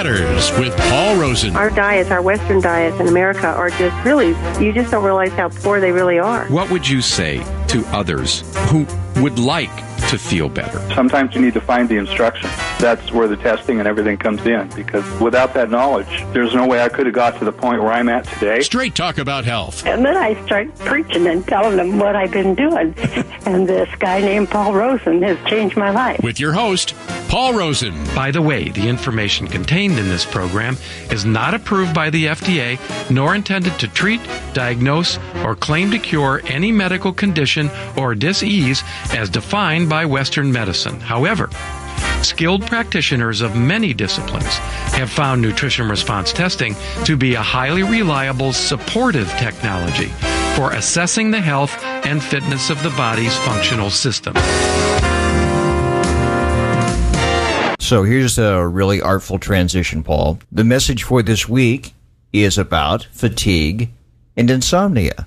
Matters with Paul Rosen. Our diets, our Western diets in America are just really, you just don't realize how poor they really are. What would you say to others who would like to feel better? Sometimes you need to find the instruction. That's where the testing and everything comes in, because without that knowledge, there's no way I could have got to the point where I'm at today. Straight talk about health. And then I start preaching and telling them what I've been doing. And this guy named Paul Rosen has changed my life. With your host, Paul Rosen. By the way, the information contained in this program is not approved by the FDA, nor intended to treat, diagnose, or claim to cure any medical condition or disease as defined by Western medicine. However, skilled practitioners of many disciplines have found nutrition response testing to be a highly reliable supportive technology for assessing the health and fitness of the body's functional system. So here's a really artful transition, Paul. The message for this week is about fatigue and insomnia.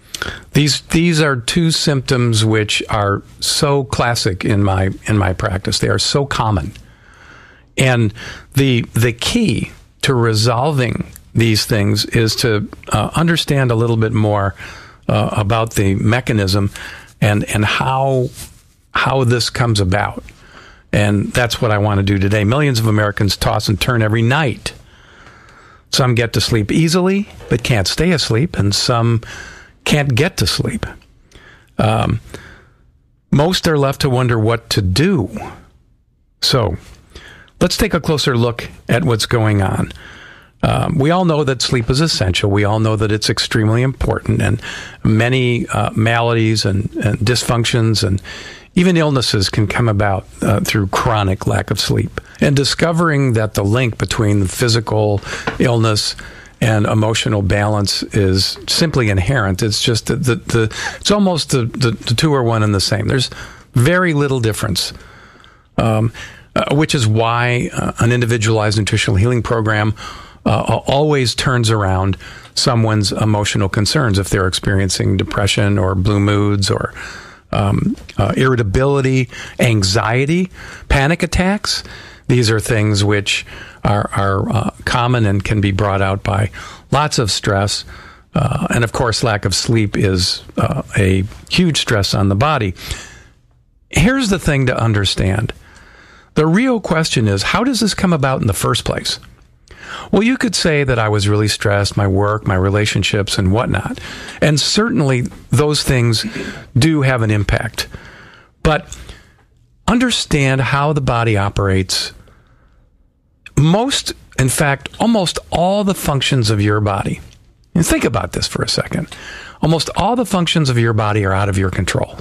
These are two symptoms which are so classic in my practice. They are so common. And the key to resolving these things is to understand a little bit more about the mechanism and how this comes about. And that's what I want to do today. Millions of Americans toss and turn every night. Some get to sleep easily, but can't stay asleep, and some can't get to sleep. Most are left to wonder what to do. So, let's take a closer look at what's going on. We all know that sleep is essential. We all know that it's extremely important, and many maladies and dysfunctions and even illnesses can come about through chronic lack of sleep. And discovering that the link between the physical illness and emotional balance is simply inherent. It's just it's almost the two are one and the same. There's very little difference, which is why an individualized nutritional healing program always turns around someone's emotional concerns if they're experiencing depression or blue moods or irritability, anxiety, panic attacks. These are things which are common and can be brought out by lots of stress. And of course, lack of sleep is a huge stress on the body. Here's the thing to understand. The real question is, how does this come about in the first place? Well, you could say that I was really stressed, my work, my relationships, and whatnot. And certainly those things do have an impact. But understand how the body operates. In fact, almost all the functions of your body. And think about this for a second. Almost all the functions of your body are out of your control.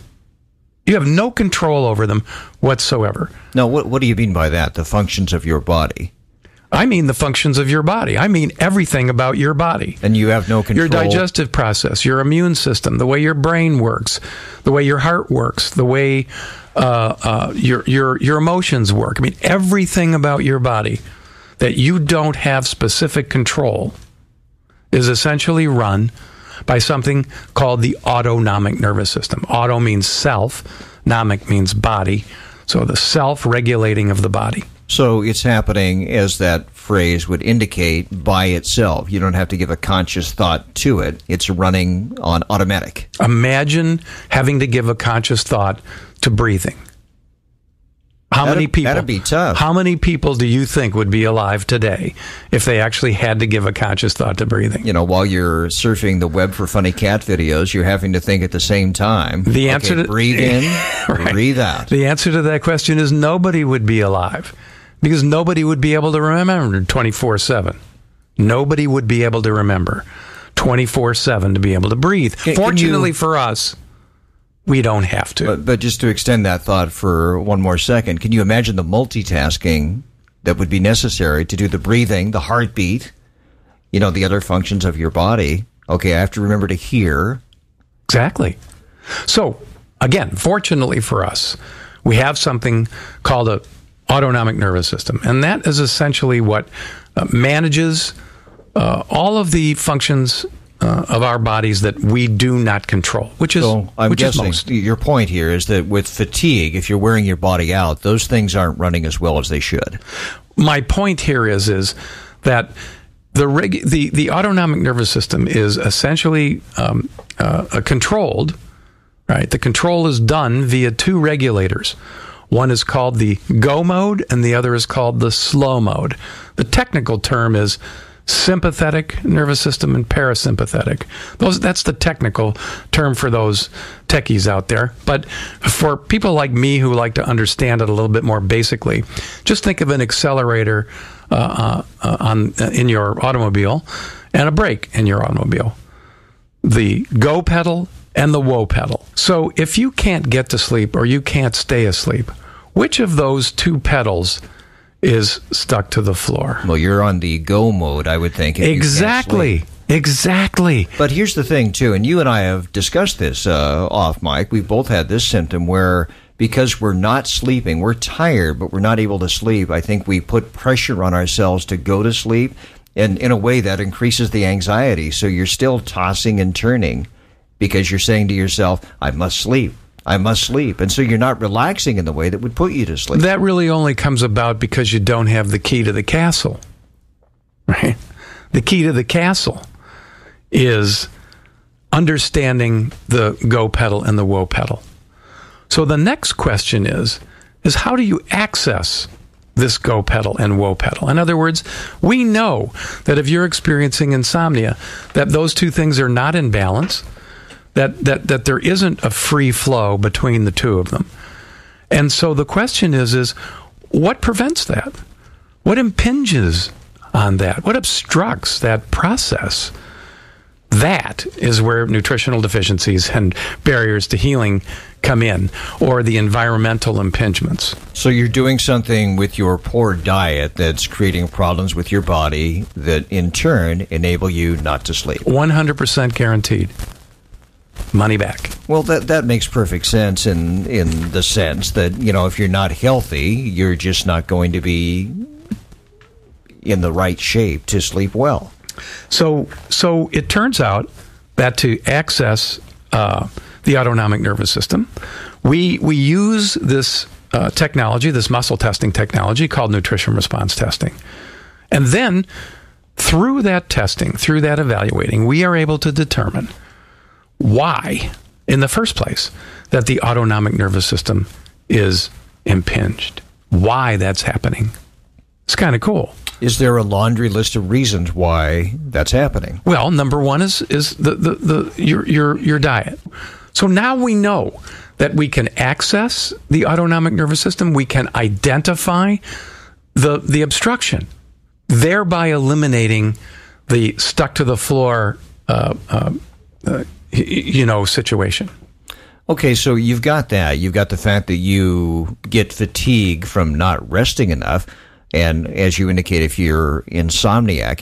You have no control over them whatsoever. Now, what do you mean by that, the functions of your body? I mean the functions of your body. I mean everything about your body. And you have no control? Your digestive process, your immune system, the way your brain works, the way your heart works, the way your emotions work. I mean, everything about your body that you don't have specific control is essentially run by something called the autonomic nervous system. Auto means self, nomic means body, so the self-regulating of the body. So it's happening, as that phrase would indicate, by itself. You don't have to give a conscious thought to it. It's running on automatic. Imagine having to give a conscious thought to breathing. Many people? That'd be tough. How many people do you think would be alive today if they actually had to give a conscious thought to breathing? You know, while you're surfing the web for funny cat videos, you're having to think at the same time. The answer to breathe in, right. Breathe out. The answer to that question is nobody would be alive because nobody would be able to remember 24/7. Nobody would be able to remember 24/7 to be able to breathe. Fortunately for us, we don't have to. But just to extend that thought for one more second, can you imagine the multitasking that would be necessary to do the breathing, the heartbeat, the other functions of your body? Okay, I have to remember to hear. Exactly. So, again, fortunately for us, we have something called a autonomic nervous system, and that is essentially what manages all of the functions of our bodies that we do not control, which is most. Your point here is that with fatigue, if you're wearing your body out, those things aren't running as well as they should. My point here is that the autonomic nervous system is essentially controlled, right? The control is done via two regulators. One is called the go mode and the other is called the slow mode. The technical term is sympathetic nervous system and parasympathetic. That's the technical term for those techies out there. But for people like me who like to understand it a little bit more basically, just think of an accelerator in your automobile and a brake in your automobile. The go pedal and the whoa pedal. So if you can't get to sleep or you can't stay asleep, which of those two pedals is stuck to the floor? Well, you're on the go mode, I would think. Exactly. But here's the thing, too, and you and I have discussed this off mic. We've both had this symptom where because we're not sleeping, we're tired, but we're not able to sleep. I think we put pressure on ourselves to go to sleep, and in a way that increases the anxiety. So you're still tossing and turning because you're saying to yourself, I must sleep. I must sleep. And so you're not relaxing in the way that would put you to sleep. That really only comes about because you don't have the key to the castle, right? The key to the castle is understanding the go pedal and the whoa pedal. So the next question is how do you access this go pedal and whoa pedal? In other words, we know that if you're experiencing insomnia, that those two things are not in balance, that there isn't a free flow between the two of them. And so the question is what prevents that? What impinges on that? What obstructs that process? That is where nutritional deficiencies and barriers to healing come in, or the environmental impingements. So you're doing something with your poor diet that's creating problems with your body that in turn enable you not to sleep. 100% guaranteed. Money back. Well, that makes perfect sense in the sense that, if you're not healthy, you're just not going to be in the right shape to sleep well. So it turns out that to access the autonomic nervous system, we use this technology, this muscle testing technology called nutrition response testing. And then through that testing, through that evaluating, we are able to determine why, in the first place, that the autonomic nervous system is impinged. Why that's happening. It's kind of cool. Is there a laundry list of reasons why that's happening? Well, number one is your diet. So now we know that we can access the autonomic nervous system. We can identify the obstruction, thereby eliminating the stuck to the floor situation. Okay, so you've got that. You've got the fact that you get fatigue from not resting enough. And as you indicate, if you're an insomniac,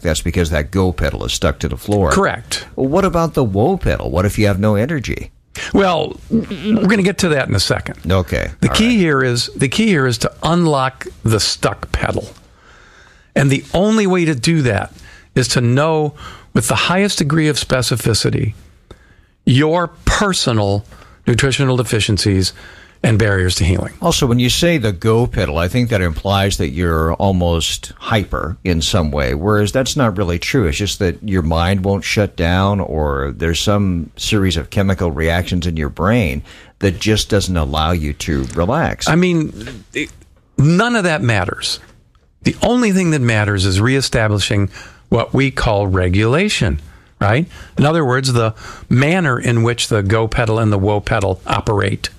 that's because that go pedal is stuck to the floor. Correct. Well, what about the whoa pedal? What if you have no energy? Well, we're going to get to that in a second. Okay. The key here is to unlock the stuck pedal. And the only way to do that is to know with the highest degree of specificity your personal nutritional deficiencies and barriers to healing. Also, when you say the go pedal, I think that implies that you're almost hyper in some way, whereas that's not really true. It's just that your mind won't shut down, or there's some series of chemical reactions in your brain that just doesn't allow you to relax. I mean, none of that matters. The only thing that matters is reestablishing what we call regulation, right? In other words, the manner in which the go pedal and the whoa pedal operate.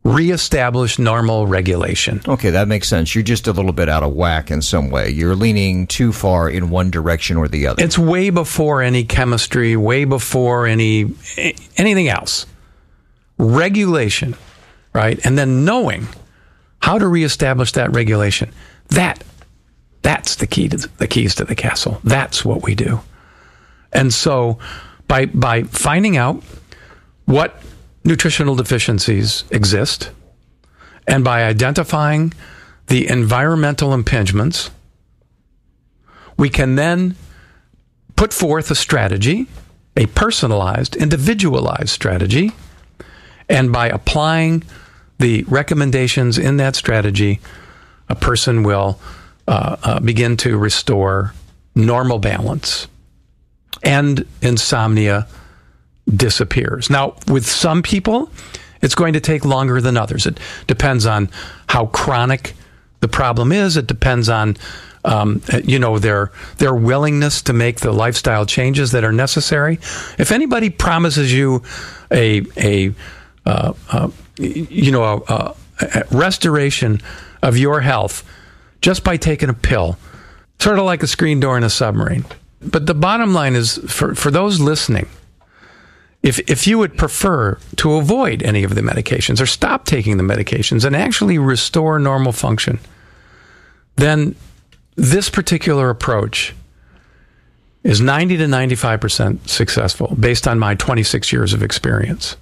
Reestablish normal regulation. Okay, that makes sense. You're just a little bit out of whack in some way. You're leaning too far in one direction or the other. It's way before any chemistry, way before anything else. Regulation, right? And then knowing how to reestablish that regulation. That's the keys to the castle. That's what we do. And so by finding out what nutritional deficiencies exist, and by identifying the environmental impingements, we can then put forth a strategy, a personalized, individualized strategy, and by applying the recommendations in that strategy, a person will begin to restore normal balance, and insomnia disappears. Now, with some people, it's going to take longer than others. It depends on how chronic the problem is. It depends on their willingness to make the lifestyle changes that are necessary. If anybody promises you a restoration of your health just by taking a pill, sort of like a screen door in a submarine. But the bottom line is, for those listening, if you would prefer to avoid any of the medications or stop taking the medications and actually restore normal function, then this particular approach is 90 to 95% successful based on my 26 years of experience.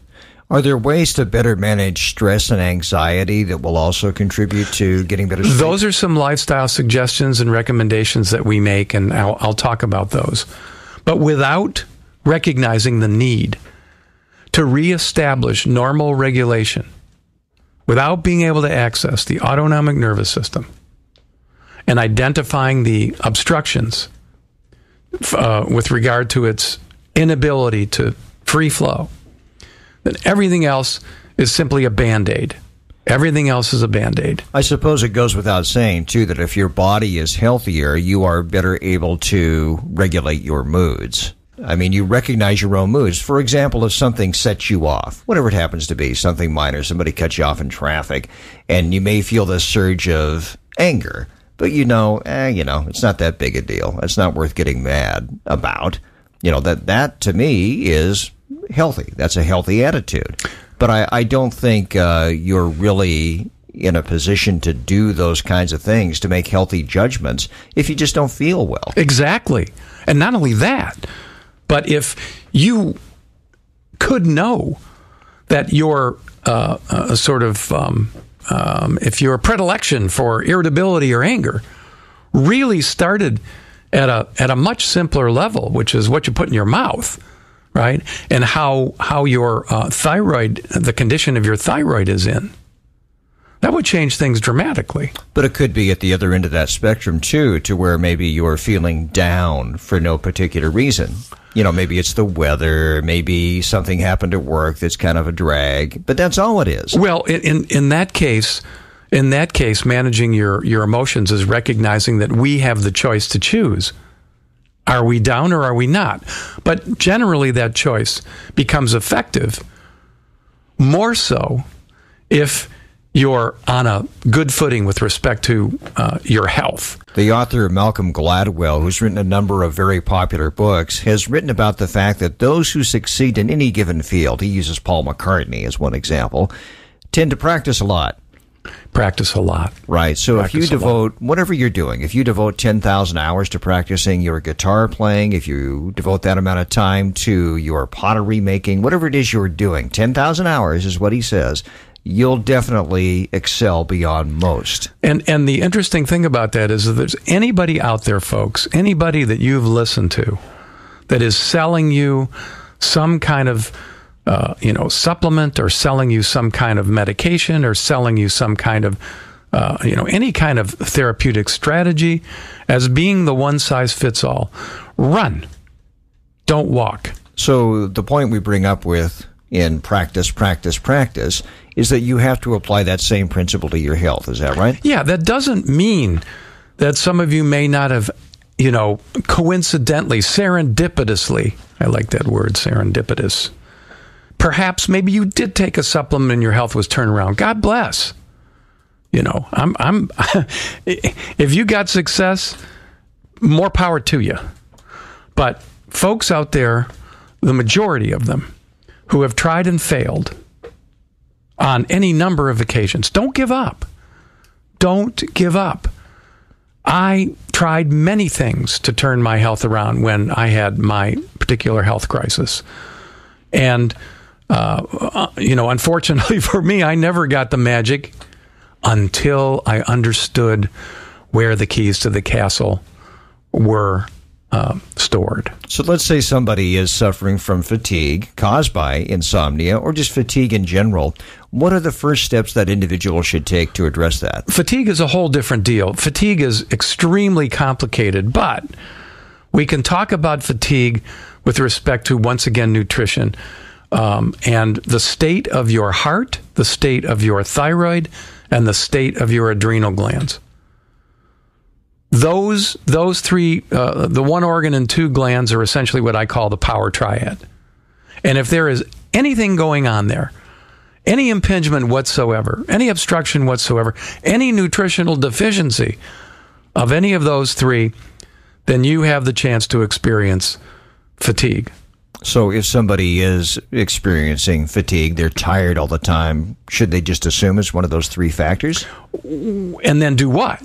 Are there ways to better manage stress and anxiety that will also contribute to getting better sleep? Those are some lifestyle suggestions and recommendations that we make, and I'll talk about those. But without recognizing the need to reestablish normal regulation, without being able to access the autonomic nervous system and identifying the obstructions with regard to its inability to free flow, then everything else is simply a Band-Aid. Everything else is a Band-Aid. I suppose it goes without saying, too, that if your body is healthier, you are better able to regulate your moods. I mean, you recognize your own moods. For example, if something sets you off, whatever it happens to be, something minor, somebody cuts you off in traffic, and you may feel this surge of anger, but it's not that big a deal. It's not worth getting mad about. That to me is healthy. That's a healthy attitude. But I don't think you're really in a position to do those kinds of things, to make healthy judgments, if you just don't feel well. Exactly. And not only that, but if you could know that your if your predilection for irritability or anger really started at a much simpler level, which is what you put in your mouth, right? And how your thyroid, the condition of your thyroid is in, that would change things dramatically. But it could be at the other end of that spectrum, too, to where maybe you're feeling down for no particular reason. Maybe it's the weather, maybe something happened at work that's kind of a drag, but that's all it is. Well, in that case, managing your emotions is recognizing that we have the choice to choose. Are we down or are we not? But generally that choice becomes effective more so if you're on a good footing with respect to your health. The author, Malcolm Gladwell, who's written a number of very popular books, has written about the fact that those who succeed in any given field, he uses Paul McCartney as one example, tend to practice a lot. Practice a lot. Right. So if you devote, whatever you're doing, if you devote 10,000 hours to practicing your guitar playing, if you devote that amount of time to your pottery making, whatever it is you're doing, 10,000 hours is what he says, you'll definitely excel beyond most. And the interesting thing about that is that there's anybody out there, folks, anybody that you've listened to that is selling you some kind of supplement, or selling you some kind of medication, or selling you some kind of any kind of therapeutic strategy as being the one size fits all. Run. Don't walk. So the point we bring up with in practice is that you have to apply that same principle to your health. Is that right? Yeah, that doesn't mean that some of you may not have, coincidentally, serendipitously, I like that word, serendipitous. Perhaps maybe you did take a supplement and your health was turned around. God bless. I'm if you got success, more power to you. But folks out there, the majority of them, who have tried and failed on any number of occasions, don't give up. Don't give up. I tried many things to turn my health around when I had my particular health crisis. And, unfortunately for me, I never got the magic until I understood where the keys to the castle were stored. So let's say somebody is suffering from fatigue caused by insomnia or just fatigue in general. What are the first steps that individual should take to address that? Fatigue is a whole different deal. Fatigue is extremely complicated, but we can talk about fatigue with respect to, once again, nutrition and the state of your heart, the state of your thyroid, and the state of your adrenal glands. Those three, the one organ and two glands, are essentially what I call the power triad. And if there is anything going on there, any impingement whatsoever, any obstruction whatsoever, any nutritional deficiency of any of those three, then you have the chance to experience fatigue. So if somebody is experiencing fatigue, they're tired all the time, should they just assume it's one of those three factors? And then do what?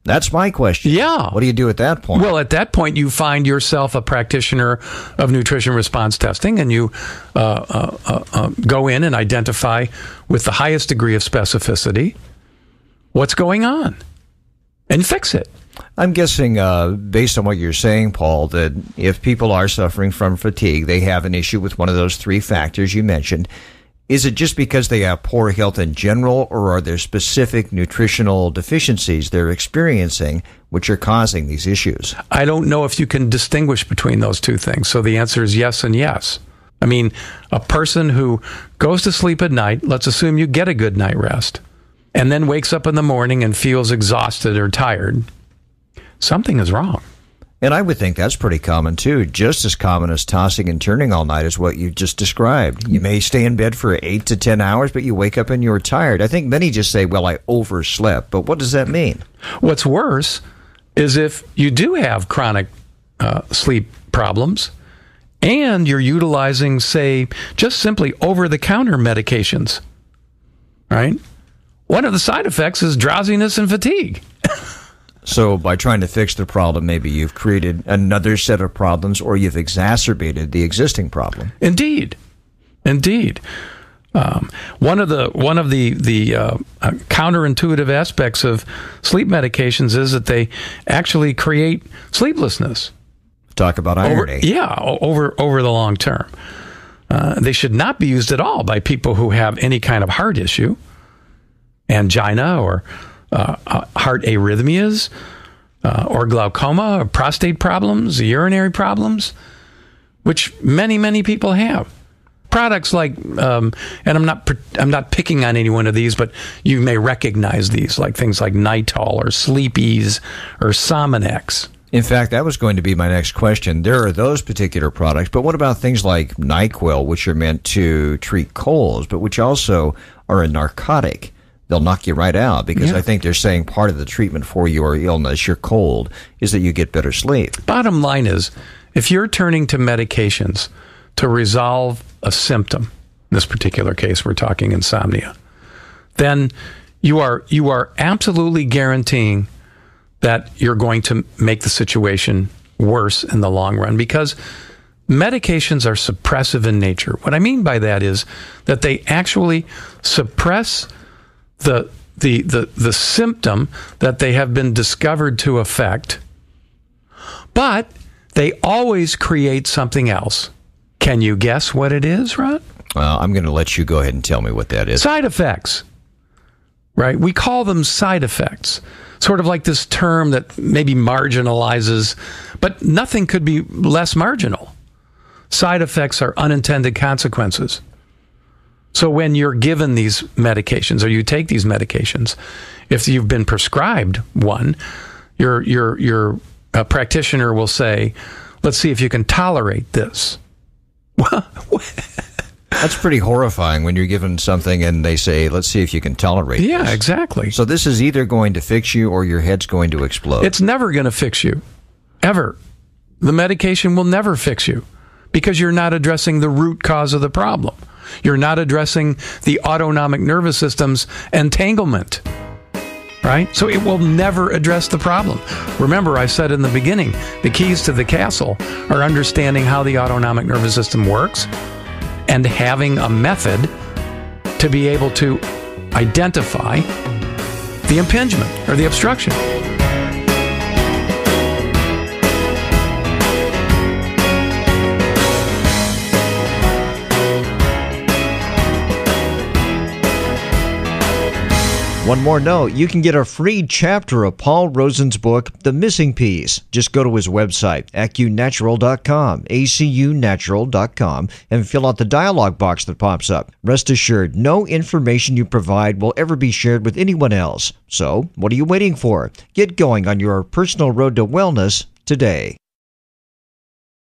That's my question. Yeah. What do you do at that point? Well, at that point, you find yourself a practitioner of nutrition response testing, and you go in and identify with the highest degree of specificity what's going on and fix it. I'm guessing, based on what you're saying, Paul, that if people are suffering from fatigue, they have an issue with one of those three factors you mentioned. Is it just because they have poor health in general, or are there specific nutritional deficiencies they're experiencing which are causing these issues? I don't know if you can distinguish between those two things. So the answer is yes and yes. I mean, a person who goes to sleep at night, let's assume you get a good night rest, and then wakes up in the morning and feels exhausted or tired, something is wrong. And I would think that's pretty common, too. Just as common as tossing and turning all night is what you just described. You may stay in bed for 8 to 10 hours, but you wake up and you're tired. I think many just say, well, I overslept. But what does that mean? What's worse is if you do have chronic sleep problems and you're utilizing, say, just simply over-the-counter medications, right? One of the side effects is drowsiness and fatigue. So by trying to fix the problem, maybe you've created another set of problems, or you've exacerbated the existing problem. Indeed. One of the counterintuitive aspects of sleep medications is that they actually create sleeplessness. Talk about irony. Over the long term. They should not be used at all by people who have any kind of heart issue, angina, or heart arrhythmias, or glaucoma, or prostate problems, urinary problems, which many people have. Products like, and I'm not picking on any one of these, but you may recognize these, like things like Nitol or Sleep Ease or Sominex. In fact, that was going to be my next question. There are those particular products, but what about things like NyQuil, which are meant to treat colds, but which also are a narcotic? They'll knock you right out, because I think they're saying part of the treatment for your illness, your cold, is that you get better sleep. Bottom line is, if you're turning to medications to resolve a symptom, in this particular case we're talking insomnia, then you are absolutely guaranteeing that you're going to make the situation worse in the long run, because medications are suppressive in nature. What I mean by that is that they actually suppress the symptom that they have been discovered to affect, but they always create something else. Can you guess what it is, Ron? Well, I'm going to let you go ahead and tell me what that is. Side effects, right? We call them side effects, sort of like this term that maybe marginalizes, but nothing could be less marginal. Side effects are unintended consequences. So when you're given these medications, or you take these medications, if you've been prescribed one, your practitioner will say, let's see if you can tolerate this. That's pretty horrifying when you're given something and they say, let's see if you can tolerate this. Yeah, exactly. So this is either going to fix you or your head's going to explode. It's never going to fix you, ever. The medication will never fix you, because you're not addressing the root cause of the problem. You're not addressing the autonomic nervous system's entanglement, right? So it will never address the problem. Remember, I said in the beginning, the keys to the castle are understanding how the autonomic nervous system works and having a method to be able to identify the impingement or the obstruction. One more note, you can get a free chapter of Paul Rosen's book, The Missing Piece. Just go to his website, acunatural.com, acunatural.com, and fill out the dialog box that pops up. Rest assured, no information you provide will ever be shared with anyone else. So, what are you waiting for? Get going on your personal road to wellness today.